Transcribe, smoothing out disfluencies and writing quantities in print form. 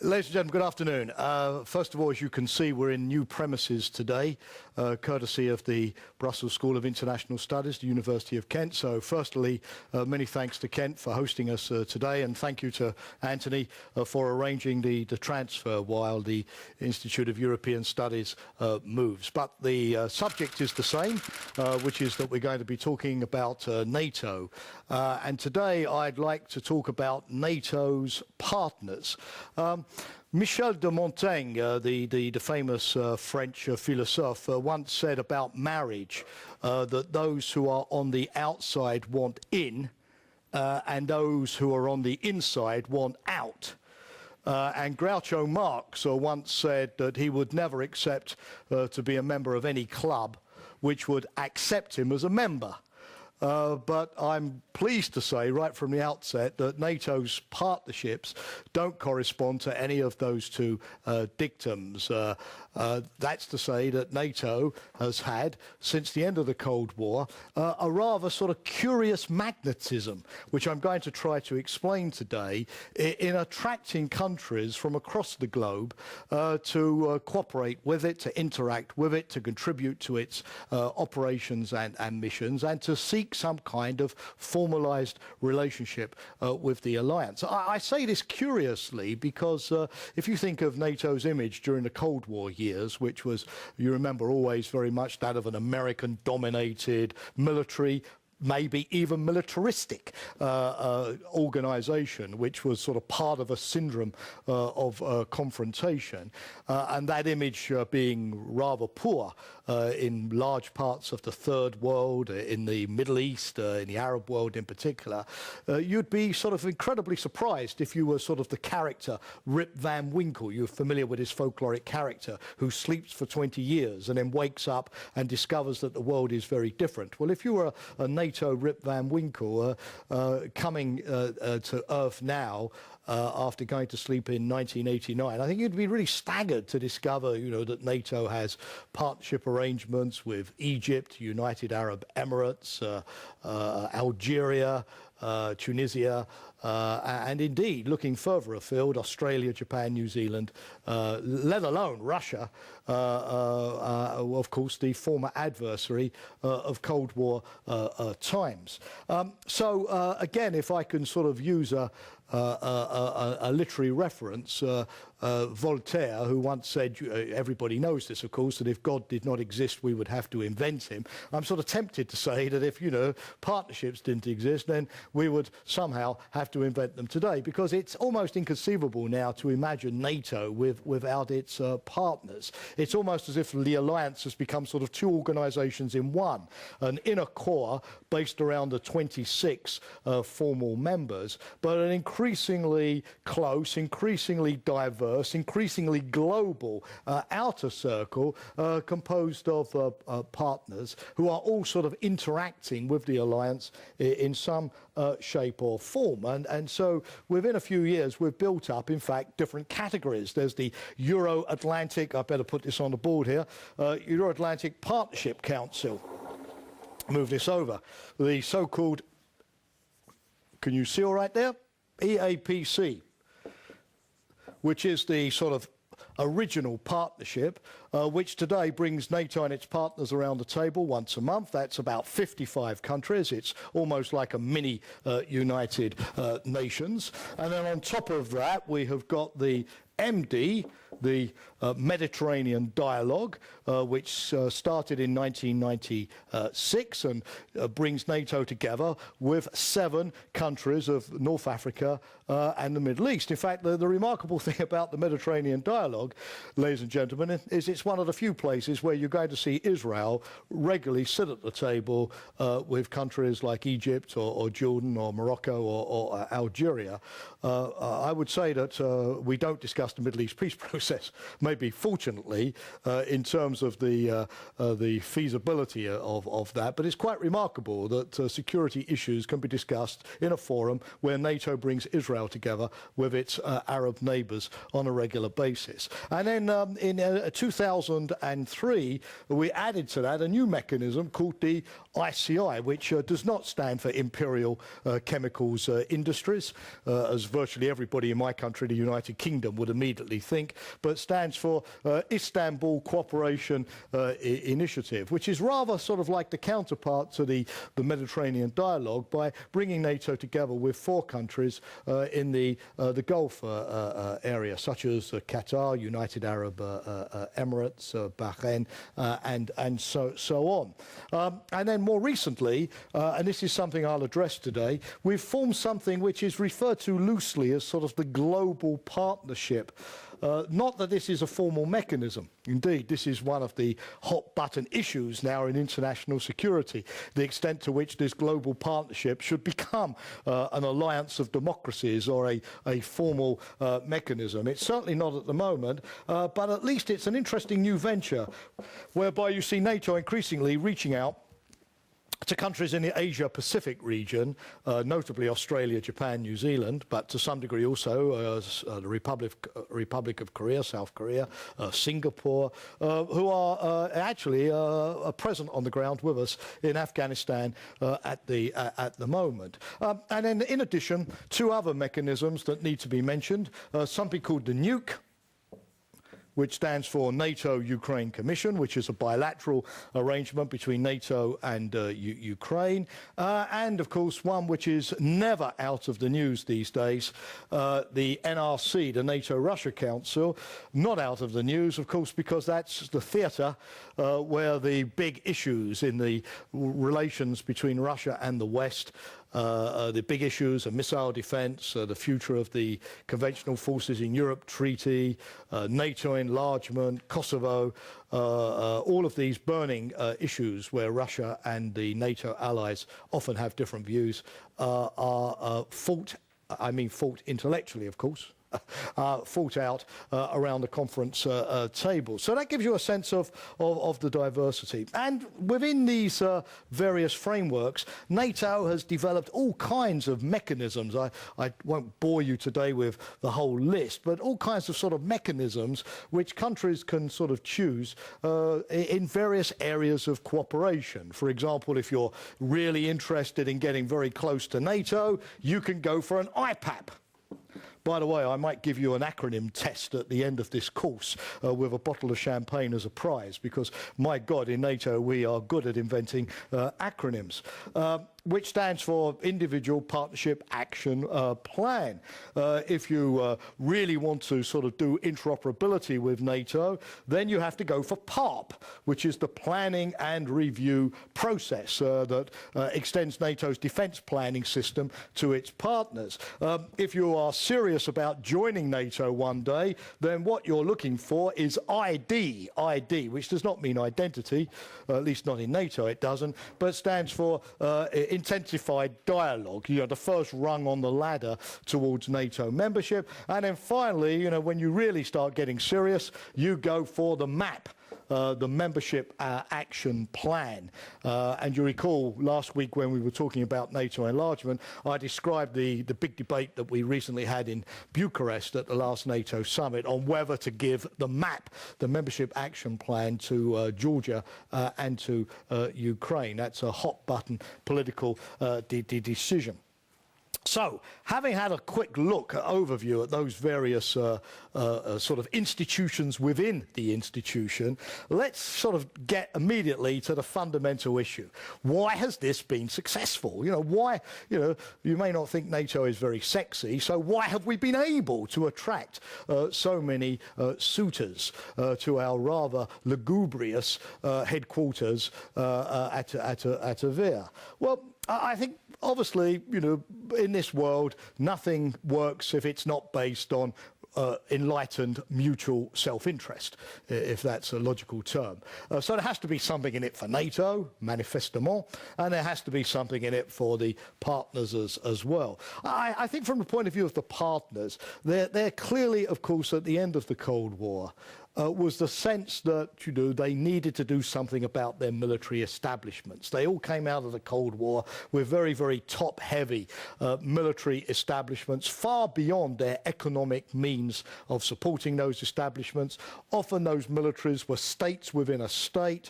Ladies and gentlemen, good afternoon. First of all, as you can see, we're in new premises today, courtesy of the Brussels School of International Studies, the University of Kent. So firstly, many thanks to Kent for hosting us today, and thank you to Anthony for arranging the transfer while the Institute of European Studies moves. But the subject is the same, which is that we're going to be talking about NATO. And today I'd like to talk about NATO's partners. Michel de Montaigne, the famous French philosopher, once said about marriage that those who are on the outside want in, and those who are on the inside want out. And Groucho Marx once said that he would never accept to be a member of any club which would accept him as a member. But I'm pleased to say right from the outset that NATO's partnerships don't correspond to any of those two dictums. That's to say that NATO has had, since the end of the Cold War, a rather sort of curious magnetism, which I'm going to try to explain today, in attracting countries from across the globe to cooperate with it, to interact with it, to contribute to its operations and missions, and to seek some kind of formalized relationship with the alliance. I say this curiously because if you think of NATO's image during the Cold War years, which was, you remember, always very much that of an American-dominated military, maybe even militaristic organization, which was sort of part of a syndrome of confrontation, and that image being rather poor in large parts of the Third World, in the Middle East, in the Arab world in particular, you'd be sort of incredibly surprised if you were sort of the character Rip Van Winkle. You're familiar with his folkloric character who sleeps for 20 years and then wakes up and discovers that the world is very different. Well, if you were a NATO Rip Van Winkle coming to Earth now after going to sleep in 1989, I think you'd be really staggered to discover, you know, that NATO has partnership arrangements with Egypt, United Arab Emirates, Algeria, Tunisia, and indeed, looking further afield, Australia, Japan, New Zealand, let alone Russia, of course, the former adversary of Cold War times. So again, if I can sort of use a literary reference, Voltaire, who once said, everybody knows this, of course, that if God did not exist, we would have to invent him. I'm sort of tempted to say that if, you know, partnerships didn't exist, then we would somehow have to invent them today, because it's almost inconceivable now to imagine NATO without its partners. It's almost as if the alliance has become sort of two organizations in one, an inner core based around the 26 formal members, but an increasingly close, increasingly diverse, increasingly global outer circle composed of partners who are all sort of interacting with the alliance in some shape or form. And so within a few years we've built up, in fact, different categories. There's the Euro-Atlantic, I better put this on the board here, Euro-Atlantic Partnership Council. Move this over. The so-called, can you see all right there? EAPC, which is the sort of original partnership, which today brings NATO and its partners around the table once a month. That's about 55 countries. It's almost like a mini United Nations. And then on top of that, we have got the MD, the Mediterranean Dialogue, which started in 1996 and brings NATO together with 7 countries of North Africa and the Middle East. In fact, the remarkable thing about the Mediterranean Dialogue, ladies and gentlemen, is it's one of the few places where you're going to see Israel regularly sit at the table with countries like Egypt or Jordan or Morocco or Algeria. I would say that we don't discuss the Middle East peace process, maybe fortunately, in terms of the feasibility of that, but it's quite remarkable that security issues can be discussed in a forum where NATO brings Israel together with its Arab neighbours on a regular basis. And then in 2003, we added to that a new mechanism called the ICI, which does not stand for Imperial Chemicals Industries, as virtually everybody in my country, the United Kingdom, would immediately think, but stands for Istanbul Cooperation Initiative, which is rather sort of like the counterpart to the Mediterranean Dialogue by bringing NATO together with 4 countries in the Gulf area, such as Qatar, United Arab Emirates, Bahrain, and so on. And then more recently, and this is something I'll address today, we've formed something which is referred to loosely as sort of the global partnership. Not that this is a formal mechanism. Indeed, this is one of the hot-button issues now in international security, the extent to which this global partnership should become an alliance of democracies or a formal mechanism. It's certainly not at the moment, but at least it's an interesting new venture whereby you see NATO increasingly reaching out to countries in the Asia-Pacific region, notably Australia, Japan, New Zealand, but to some degree also the Republic of Korea, South Korea, Singapore, who are actually present on the ground with us in Afghanistan at the moment. And then in addition, 2 other mechanisms that need to be mentioned, something called the NUC, which stands for NATO-Ukraine Commission, which is a bilateral arrangement between NATO and Ukraine, and of course one which is never out of the news these days, the NRC, the NATO-Russia Council, not out of the news, of course, because that's the theatre where the big issues in the relations between Russia and the West, the big issues of missile defence, the future of the Conventional Forces in Europe Treaty, NATO enlargement, Kosovo, all of these burning issues where Russia and the NATO allies often have different views are fought intellectually, of course, fought out around the conference table. So that gives you a sense of the diversity. And within these various frameworks, NATO has developed all kinds of mechanisms. I won't bore you today with the whole list, but all kinds of sort of mechanisms which countries can sort of choose in various areas of cooperation. For example, if you're really interested in getting very close to NATO, you can go for an IPAP. By the way, I might give you an acronym test at the end of this course with a bottle of champagne as a prize, because, my God, in NATO we are good at inventing acronyms. Which stands for Individual Partnership Action Plan. If you really want to sort of do interoperability with NATO, then you have to go for PARP, which is the planning and review process that extends NATO's defence planning system to its partners. If you are serious about joining NATO one day, then what you're looking for is ID, which does not mean identity, at least not in NATO it doesn't, but stands for intensified dialogue, the first rung on the ladder towards NATO membership. And then finally, when you really start getting serious, you go for the MAP, the Membership Action Plan. And you recall last week when we were talking about NATO enlargement, I described the big debate that we recently had in Bucharest at the last NATO summit on whether to give the MAP, the Membership Action Plan, to Georgia and to Ukraine. That's a hot button political decision. So, having had a quick look, overview at those various sort of institutions within the institution, let's sort of get immediately to the fundamental issue. Why has this been successful? Why, you may not think NATO is very sexy, so why have we been able to attract so many suitors to our rather lugubrious headquarters at Avia? Well, I think, obviously, in this world, nothing works if it's not based on enlightened mutual self-interest, if that's a logical term. So there has to be something in it for NATO, manifestement, and there has to be something in it for the partners as well. I think from the point of view of the partners, they're clearly, of course, at the end of the Cold War, was the sense that they needed to do something about their military establishments. They all came out of the Cold War with very, very top-heavy military establishments, far beyond their economic means of supporting those establishments. Often those militaries were states within a state.